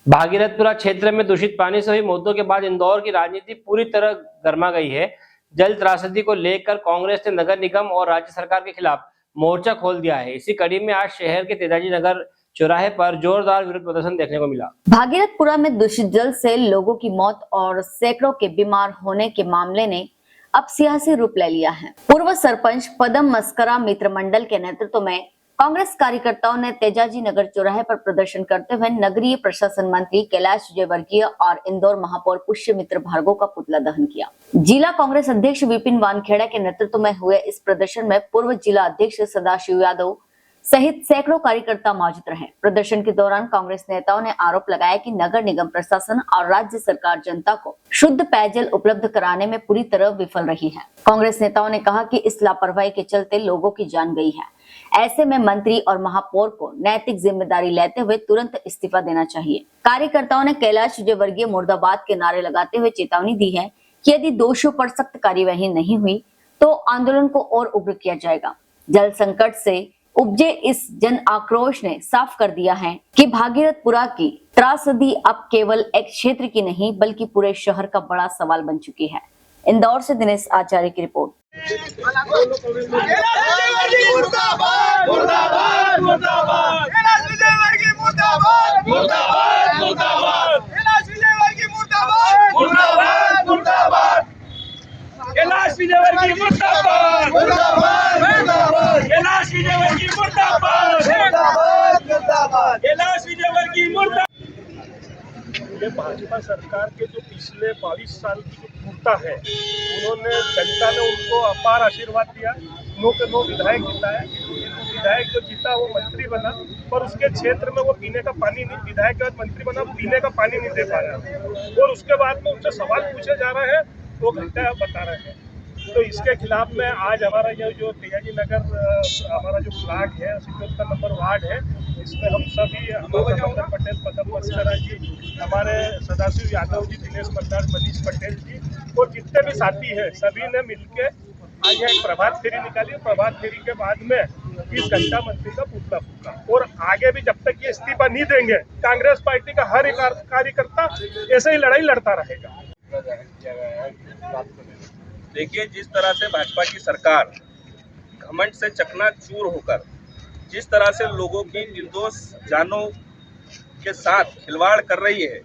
भागीरथपुरा क्षेत्र में दूषित पानी से हुई मौतों के बाद इंदौर की राजनीति पूरी तरह गर्मा गई है। जल त्रासदी को लेकर कांग्रेस ने नगर निगम और राज्य सरकार के खिलाफ मोर्चा खोल दिया है। इसी कड़ी में आज शहर के तेजाजी नगर चौराहे पर जोरदार विरोध प्रदर्शन देखने को मिला। भागीरथपुरा में दूषित जल से लोगों की मौत और सैकड़ों के बीमार होने के मामले ने अब सियासी रूप ले लिया है। पूर्व सरपंच पदम मस्करा मित्र मंडल के नेतृत्व में कांग्रेस कार्यकर्ताओं ने तेजाजी नगर चौराहे पर प्रदर्शन करते हुए नगरीय प्रशासन मंत्री कैलाश विजयवर्गीय और इंदौर महापौर पुष्यमित्र भार्गव का पुतला दहन किया। जिला कांग्रेस अध्यक्ष विपिन वानखेड़ा के नेतृत्व में हुए इस प्रदर्शन में पूर्व जिला अध्यक्ष सदाशिव यादव सहित सैकड़ों कार्यकर्ता मौजूद रहे। प्रदर्शन के दौरान कांग्रेस नेताओं ने आरोप लगाया कि नगर निगम प्रशासन और राज्य सरकार जनता को शुद्ध पेयजल उपलब्ध कराने में पूरी तरह विफल रही है। कांग्रेस नेताओं ने कहा कि इस लापरवाही के चलते लोगों की जान गई है। ऐसे में मंत्री और महापौर को नैतिक जिम्मेदारी लेते हुए तुरंत इस्तीफा देना चाहिए। कार्यकर्ताओं ने कैलाश विजयवर्गीय मुर्दाबाद के नारे लगाते हुए चेतावनी दी है कि यदि दोषियों पर सख्त कार्यवाही नहीं हुई तो आंदोलन को और उग्र किया जाएगा। जल संकट से उपजे इस जन आक्रोश ने साफ कर दिया है कि भागीरथपुरा की त्रासदी अब केवल एक क्षेत्र की नहीं बल्कि पूरे शहर का बड़ा सवाल बन चुकी है। इंदौर से दिनेश आचार्य की रिपोर्ट। ये भाजपा सरकार के जो पिछले 22 साल की जो पूर्ता है, उन्होंने जनता ने उनको अपार आशीर्वाद दिया। नो के नो विधायक जिताया, विधायक जो जीता वो मंत्री बना, पर उसके क्षेत्र में वो पीने का पानी नहीं, विधायक और मंत्री बना पीने का पानी नहीं दे पा रहा। और उसके बाद में उनसे सवाल पूछे जा रहे हैं, वो घंटा बता रहे हैं। तो इसके खिलाफ में आज हमारा ये जो तेजाजी नगर हमारा जो ब्लॉक है 77 नंबर वार्ड है, इसमें हम सभी हमारे पटेल पदम मस्करा जी, हमारे सदाशिव यादव जी, दिनेश मल्लार, मनीष पटेल जी और जितने भी साथी हैं सभी ने मिलके आज यहाँ एक प्रभात फेरी निकाली। प्रभात फेरी के बाद में 20 घंटा मंत्री का पुतला फूका और आगे भी जब तक ये इस्तीफा नहीं देंगे कांग्रेस पार्टी का हर एक कार्यकर्ता ऐसे ही लड़ाई लड़ता रहेगा। देखिए, जिस तरह से भाजपा की सरकार घमंड से चकनाचूर होकर जिस तरह से लोगों की निर्दोष जानों के साथ खिलवाड़ कर रही है,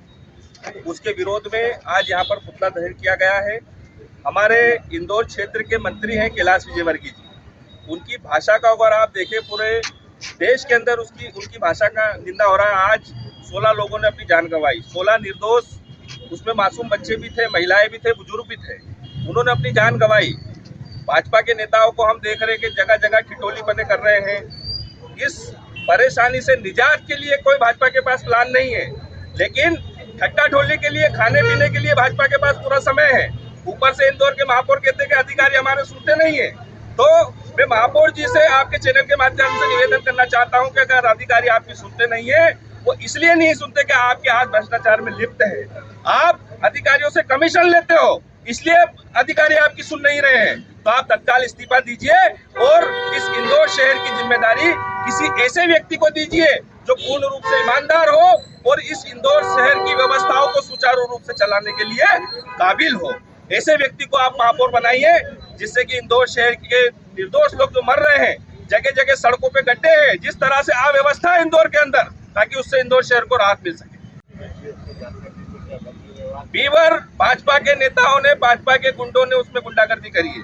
उसके विरोध में आज यहाँ पर पुतला दहन किया गया है। हमारे इंदौर क्षेत्र के मंत्री हैं कैलाश विजयवर्गीय जी, उनकी भाषा का अगर आप देखें पूरे देश के अंदर उनकी भाषा का निंदा हो रहा है। आज 16 लोगों ने अपनी जान गंवाई, 16 निर्दोष, उसमें मासूम बच्चे भी थे, महिलाएं भी थे, बुजुर्ग भी थे, उन्होंने अपनी जान गंवाई। भाजपा के नेताओं को हम देख रहे हैं कि जगह जगह ठिठोली बने कर रहे हैं। इस परेशानी से निजात के लिए कोई भाजपा के पास प्लान नहीं है, लेकिन ठट्टा ठोली के लिए, खाने पीने के लिए भाजपा के पास पूरा समय है। ऊपर से इंदौर के महापौर कहते हैं कि अधिकारी हमारे सुनते नहीं है। तो मैं महापौर जी से आपके चैनल के माध्यम से निवेदन करना चाहता हूं कि अगर अधिकारी आपकी सुनते नहीं है, वो इसलिए नहीं सुनते कि आपके हाथ भ्रष्टाचार में लिप्त है। आप अधिकारियों से कमीशन लेते हो, इसलिए अधिकारी आपकी सुन नहीं रहे हैं। तो आप तत्काल इस्तीफा दीजिए और इस इंदौर शहर की जिम्मेदारी किसी ऐसे व्यक्ति को दीजिए जो पूर्ण रूप से ईमानदार हो और इस इंदौर शहर की व्यवस्थाओं को सुचारू रूप से चलाने के लिए काबिल हो। ऐसे व्यक्ति को आप महापौर बनाइए जिससे कि इंदौर शहर के निर्दोष लोग जो मर रहे हैं, जगह जगह सड़कों पे गड्ढे हैं, जिस तरह से अव्यवस्था है इंदौर के अंदर, ताकि उससे इंदौर शहर को राहत मिल सके। बीवर भाजपा के नेताओं ने, भाजपा के गुंडों ने उसमें गुंडागर्दी करी है।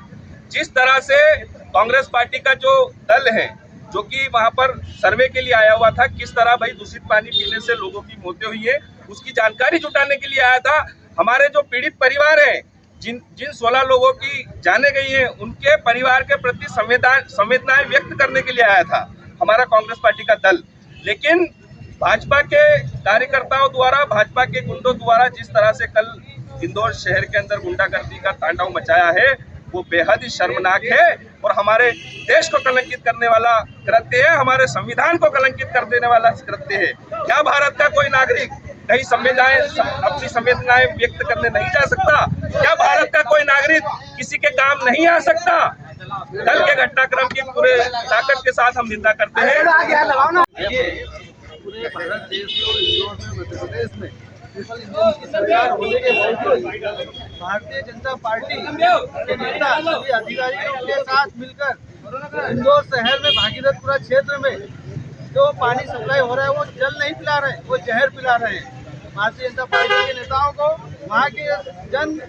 जिस तरह से कांग्रेस पार्टी का जो दल है, जो कि वहां पर सर्वे के लिए आया हुआ था, किस तरह भाई दूषित पानी पीने से लोगों की मौतें हुई है, उसकी जानकारी जुटाने के लिए आया था। हमारे जो पीड़ित परिवार हैं, जिन 16 लोगों की जाने गई हैं, उनके परिवार के प्रति संवेदनाएं व्यक्त करने के लिए आया था हमारा कांग्रेस पार्टी का दल। लेकिन भाजपा के कार्यकर्ताओं द्वारा, भाजपा के गुंडों द्वारा जिस तरह से कल इंदौर शहर के अंदर गुंडागर्दी का तांडव मचाया है, वो बेहद ही शर्मनाक है और हमारे देश को कलंकित करने वाला कृत्य है, हमारे संविधान को कलंकित कर देने वाला कृत्य है। क्या भारत का कोई नागरिक कहीं अपनी संवेदनाएं व्यक्त करने नहीं जा सकता? क्या भारत का कोई नागरिक किसी के काम नहीं आ सकता? कल के घटनाक्रम की पूरे ताकत के साथ हम निंदा करते हैं। में, भारत देश में और इंदौर में, मध्य प्रदेश में ट्रिपल इंजन की सरकार होने के बावजूद भारतीय जनता पार्टी के नेता सभी अधिकारियों के साथ मिलकर इंदौर शहर में भागीरथपुरा क्षेत्र में जो पानी सप्लाई हो रहा है वो जल नहीं पिला रहे, वो जहर पिला रहे हैं। भारतीय जनता पार्टी के नेताओं को वहाँ के जन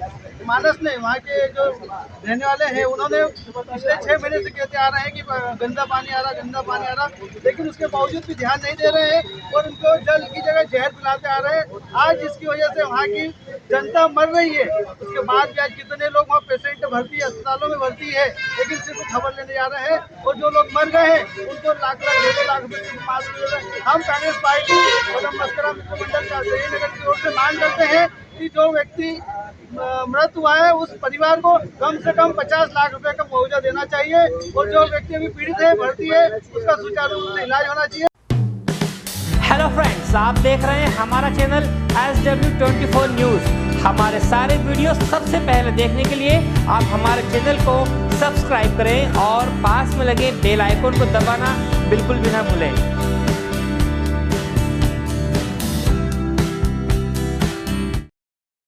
मानस ने, वहाँ के जो रहने वाले हैं, उन्होंने पिछले 6 महीने से कहते आ रहे हैं कि गंदा पानी आ रहा, गंदा पानी आ रहा, लेकिन उसके बावजूद भी ध्यान नहीं दे रहे हैं और उनको जल की जगह जहर पिलाते आ रहे हैं। आज जिसकी वजह से वहाँ की जनता मर रही है, उसके बाद भी आज कितने लोग वहाँ पेशेंट भर्ती अस्पतालों में भर्ती है, लेकिन सिर्फ खबर लेने जा रहे हैं। और जो लोग मर गए हैं उनको लाख लाख 1.5 लाख रुपए की मांग दे रहे हैं। हम कांग्रेस पार्टी पदम मस्करा मंडल का श्रीनगर की ओर से मांग करते हैं कि जो व्यक्ति मृत हुआ है उस परिवार को कम से कम 50 लाख रुपए का मुआवजा देना चाहिए और जो व्यक्ति अभी पीड़ित है, भर्ती है, उसका सुचारू रूप से इलाज होना चाहिए। हेलो फ्रेंड्स, आप देख रहे हैं हमारा चैनल SW24 न्यूज। हमारे सारे वीडियो सबसे पहले देखने के लिए आप हमारे चैनल को सब्सक्राइब करें और पास में लगे बेल आइकन को दबाना बिल्कुल भी ना भूलें।